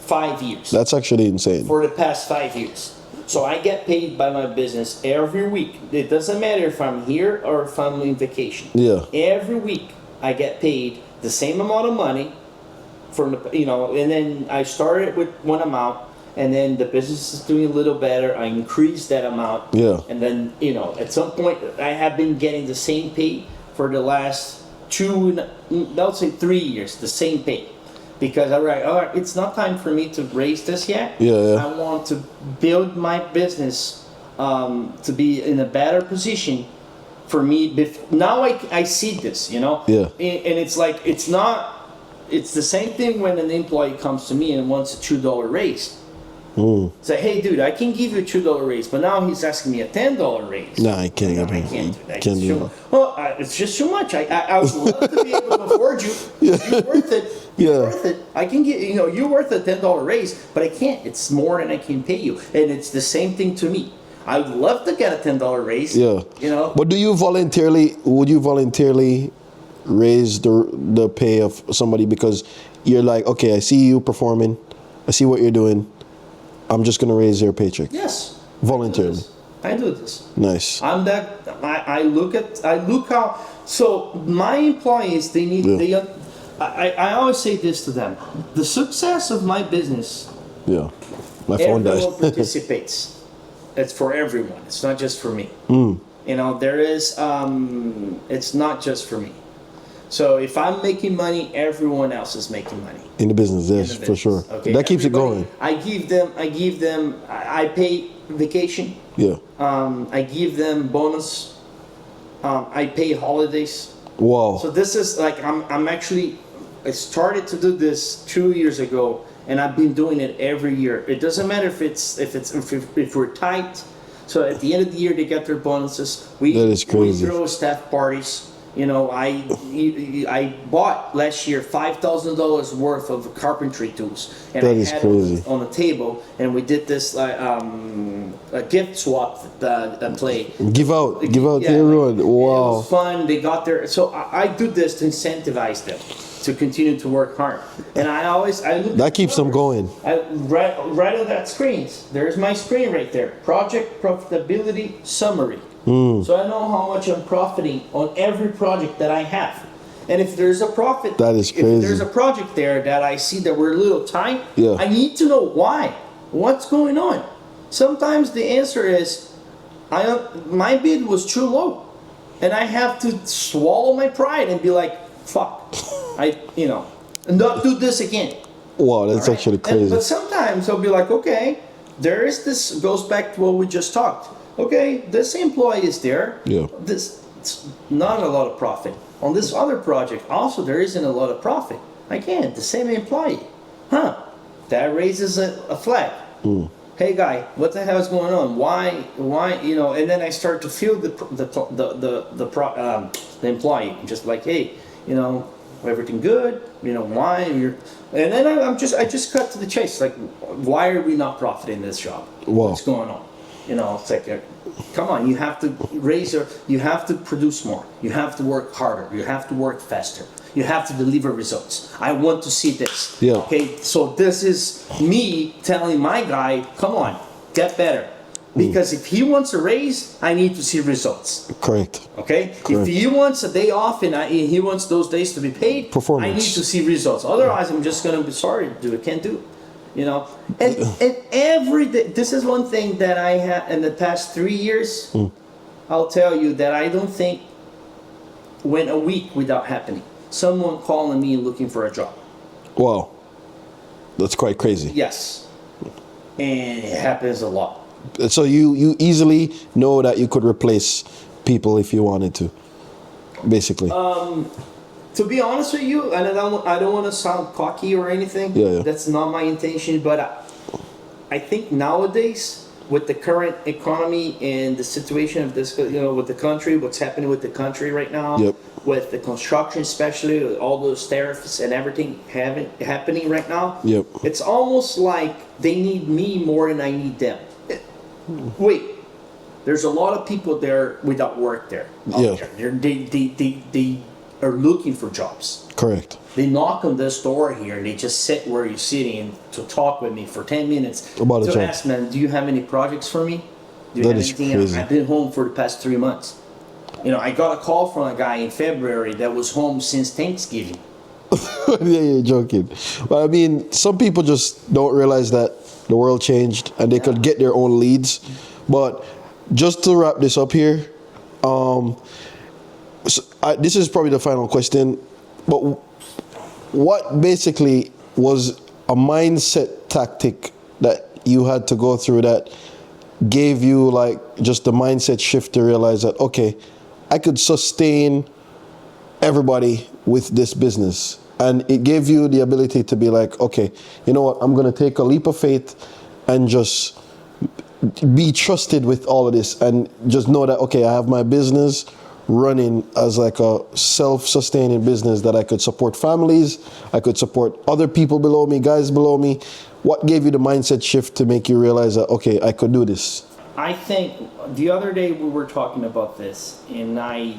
5 years. That's actually insane. For the past 5 years. So I get paid by my business every week. It doesn't matter if I'm here or if I'm on vacation. Yeah. Every week I get paid the same amount of money from the, and then I started with one amount, and then the business is doing a little better. I increased that amount. Yeah. And then, at some point I have been getting the same pay for the last 3 years, the same pay. Because all right, it's not time for me to raise this yet. Yeah. I want to build my business to be in a better position for me. Now I see this, you know. Yeah. And it's like it's the same thing when an employee comes to me and wants a $2 raise. Say, hey, dude, I can give you a $2 raise, but now he's asking me a $10 raise. No, I can't. I can't do that. Can't do that. Well, it's just too much. I would love to be able to afford you. You're worth it. You're worth it. I can get, you're worth a $10 raise, but I can't. It's more than I can pay you. And it's the same thing to me. I would love to get a $10 raise. Yeah. But would you voluntarily raise the pay of somebody because you're like, okay, I see you performing, I see what you're doing, I'm just gonna raise their paycheck? Yes. Voluntarily. I do this. Nice. I'm that. I look how. So my employees, they need. I always say this to them: the success of my business. Yeah. My phone died. Everyone participates. It's for everyone. It's not just for me. There is. It's not just for me. So if I'm making money, everyone else is making money. In the business, yes, for sure. Okay, that keeps it going. I pay vacation. Yeah. I give them bonus. I pay holidays. Wow. So this is like, I started to do this 2 years ago, and I've been doing it every year. It doesn't matter if we're tight. So at the end of the year, they get their bonuses. That is crazy. We throw staff parties. I bought last year $5,000 worth of carpentry tools, and that I is had crazy. it on the table, and we did this a gift swap play. Give out to everyone. Wow. It was fun. They got there. So I do this to incentivize them to continue to work hard, and I look. That keeps them going. Right on that screen. There's my screen right there. Project profitability summary. So I know how much I'm profiting on every project that I have. And if there's a profit, that is crazy. If there's a project there that I see that we're a little tight, I need to know why. What's going on? Sometimes the answer is, my bid was too low, and I have to swallow my pride and be like, fuck, and not do this again. Wow, that's actually crazy. But sometimes I'll be like, okay, this goes back to what we just talked. Okay, this employee is there. Yeah. It's not a lot of profit. On this other project, also there isn't a lot of profit. Again, the same employee. That raises a flag. Hey guy, what the hell is going on? Why, and then I start to feel the employee, just like, hey, everything good, why you're, and then I just cut to the chase, like, why are we not profiting this job? Wow. What's going on? It's like, come on, you have to you have to produce more. You have to work harder. You have to work faster. You have to deliver results. I want to see this. Yeah. Okay, so this is me telling my guy, come on, get better. Because if he wants a raise, I need to see results. Correct. Okay? Correct. If he wants a day off and he wants those days to be paid, I need to see results. Otherwise, I'm just going to be sorry, dude, I can't do it. And every day, this is one thing that I had in the past 3 years. I'll tell you that I don't think went a week without happening. Someone calling me looking for a job. Wow, that's quite crazy. Yes, and it happens a lot. So you easily know that you could replace people if you wanted to, basically. To be honest with you, and I don't want to sound cocky or anything. Yeah. That's not my intention. But I think nowadays, with the current economy and the situation of this, with the country, what's happening with the country right now, with the construction, especially with all those tariffs and everything happening right now, it's almost like they need me more than I need them. Wait, there's a lot of people there without work there. They are looking for jobs. Correct. They knock on this door here and they just sit where you're sitting to talk with me for 10 minutes about to ask, man, do you have any projects for me? Do you have anything? Crazy. I've been home for the past 3 months. I got a call from a guy in February that was home since Thanksgiving. Yeah, you're joking. But I mean, some people just don't realize that the world changed and they could get their own leads. But just to wrap this up here, this is probably the final question, but what basically was a mindset tactic that you had to go through that gave you like just the mindset shift to realize that, okay, I could sustain everybody with this business? And it gave you the ability to be like, okay, you know what, I'm going to take a leap of faith and just be trusted with all of this and just know that, okay, I have my business running as like a self-sustaining business that I could support families, I could support other people below me, guys below me. What gave you the mindset shift to make you realize that, okay, I could do this? I think the other day we were talking about this, and I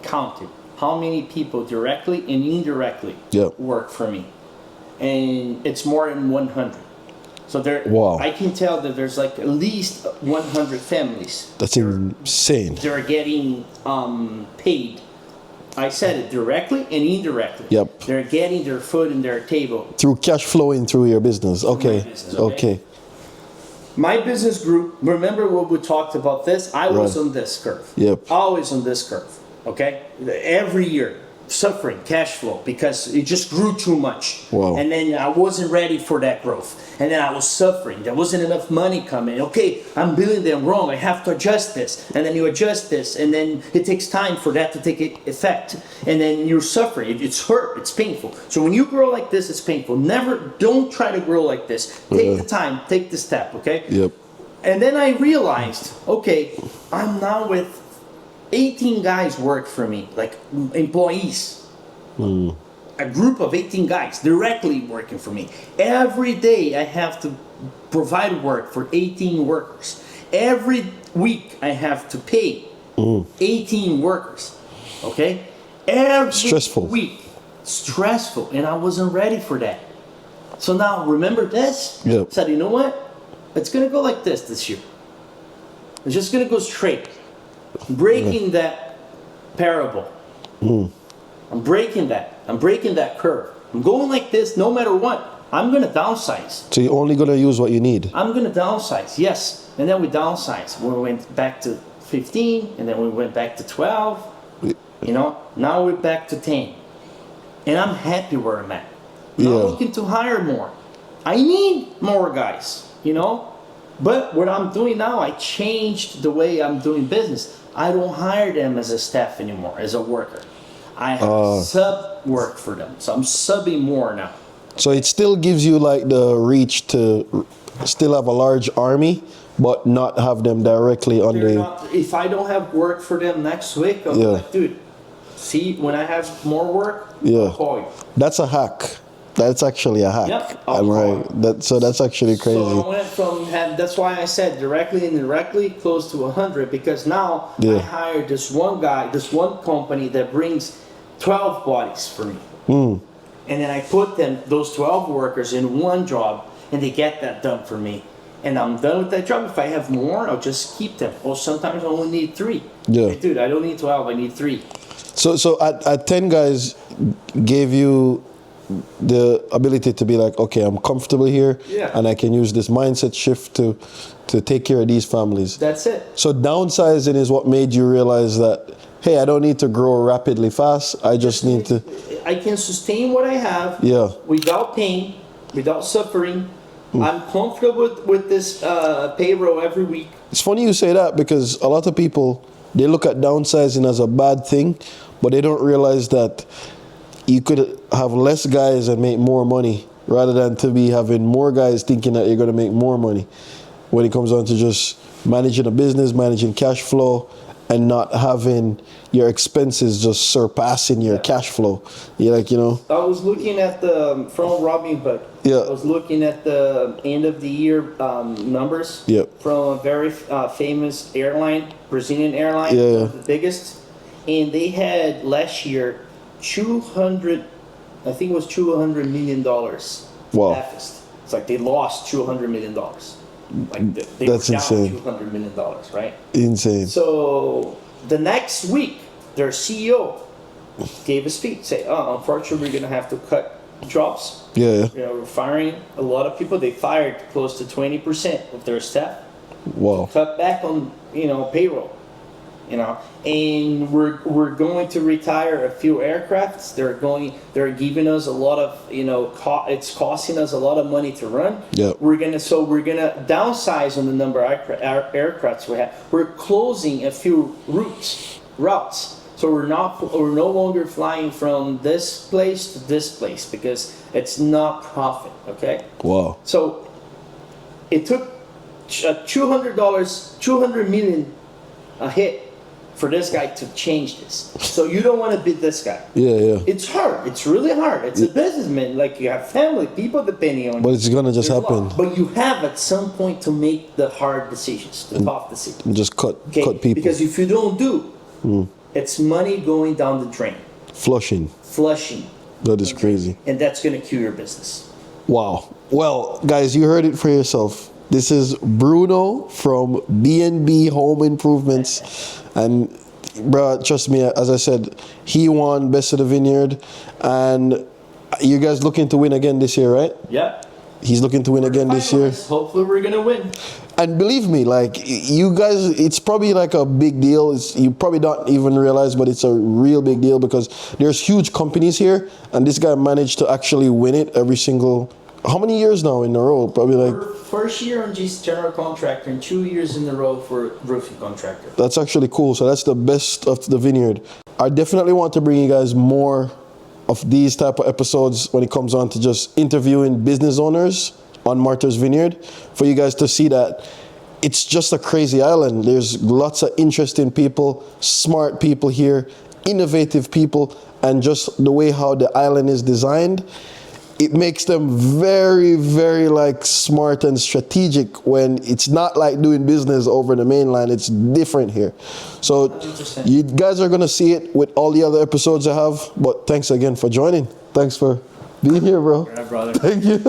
counted how many people directly and indirectly work for me. And it's more than 100. So there, I can tell that there's like at least 100 families. That's insane. They're getting paid. I said it directly and indirectly. Yep. They're getting their food in their table. Through cash flowing through your business. Okay. Business, okay. My business group, remember when we talked about this? I was on this curve. Yep. Always on this curve. Okay? Every year. Suffering cash flow because it just grew too much. Wow. And then I wasn't ready for that growth. And then I was suffering. There wasn't enough money coming. Okay, I'm building them wrong. I have to adjust this. And then you adjust this. And then it takes time for that to take effect. And then you're suffering. It's hurt. It's painful. So when you grow like this, it's painful. Don't try to grow like this. Take the time. Take the step. Okay? Yep. And then I realized, okay, I'm now with 18 guys work for me, like employees. A group of 18 guys directly working for me. Every day I have to provide work for 18 workers. Every week I have to pay 18 workers. Okay? Every Stressful. week. Stressful. And I wasn't ready for that. So now remember this? Yep. Said, you know what? It's going to go like this year. It's just going to go straight. Breaking that parable. I'm breaking that. I'm breaking that curve. I'm going like this no matter what. I'm going to downsize. So you're only going to use what you need? I'm going to downsize, yes. And then we downsized. We went back to 15, and then we went back to 12. You know, now we're back to 10. And I'm happy where I'm at. I'm not looking to hire more. I need more guys, you know. But what I'm doing now, I changed the way I'm doing business. I don't hire them as a staff anymore, as a worker. I have sub work for them. So I'm subbing more now. So it still gives you like the reach to still have a large army, but not have them directly under you. If I don't have work for them next week, I'm like, dude, see, when I have more work, I'll call you. That's a hack. That's actually a hack. Yep. I'm right. So that's actually crazy. So I went from, that's why I said directly and indirectly close to 100, because now I hired this one guy, this one company that brings 12 bodies for me. And then I put those 12 workers in one job, and they get that done for me. And I'm done with that job. If I have more, I'll just keep them. Or sometimes I only need 3. Yeah. Hey, dude, I don't need 12, I need 3. So at 10 guys gave you the ability to be like, okay, I'm comfortable here, and I can use this mindset shift to take care of these families. That's it. So downsizing is what made you realize that, hey, I don't need to grow rapidly fast. I just need to. I can sustain what I have without pain, without suffering. I'm comfortable with this payroll every week. It's funny you say that, because a lot of people, they look at downsizing as a bad thing, but they don't realize that you could have less guys and make more money rather than to be having more guys thinking that you're going to make more money when it comes down to just managing a business, managing cash flow, and not having your expenses just surpassing your cash flow. You're like, you know. I was looking at from Robinhood. I was looking at the end of the year numbers from a very famous airline, Brazilian airline, the biggest. And they had last year $200 million deficit. It's like they lost $200 million. Like they That's were down insane. $200 million, right? Insane. So the next week, their CEO gave a speech, say, unfortunately, we're going to have to cut jobs. You know, we're firing a lot of people. They fired close to 20% of their staff. Wow. Cut back on, payroll. you know, and we're going to retire a few aircrafts. They're giving us a lot of, you know, it's costing us a lot of money to run. Yep. We're gonna downsize on the number of aircrafts we have. We're closing a few routes. So we're no longer flying from this place to this place because it's not profit. Okay. Wow. So it took $200 million a hit for this guy to change this. So you don't want to beat this guy. Yeah. It's hard. It's really hard. It's a businessman. Like, you have family, people depending on you. But it's gonna just happen. But you have at some point to make the hard decisions, the tough decisions. And just cut people. Because if you don't it's money going down the drain. Flushing. That is crazy. And that's going to kill your business. Wow. Well, guys, you heard it for yourself. This is Bruno from B&B Home Improvements. And, bro, trust me, as I said, he won Best of the Vineyard. And you guys looking to win again this year, right? Yeah. He's looking to win again this year. Hopefully we're going to win. And believe me, like, you guys, it's probably like a big deal. You probably don't even realize, but it's a real big deal because there's huge companies here, and this guy managed to actually win it every single, how many years now in a row? Probably like... First year on G's general contractor and 2 years in a row for roofing contractor. That's actually cool. So that's the best of the vineyard. I definitely want to bring you guys more of these type of episodes when it comes on to just interviewing business owners on Marthas Vineyard, for you guys to see that it's just a crazy island. There's lots of interesting people, smart people here, innovative people, and just the way how the island is designed, it makes them very, very like smart and strategic when it's not like doing business over the mainland. It's different here. So 100%. You guys are going to see it with all the other episodes I have, but thanks again for joining. Thanks for being here, bro. Yeah, brother. Thank you.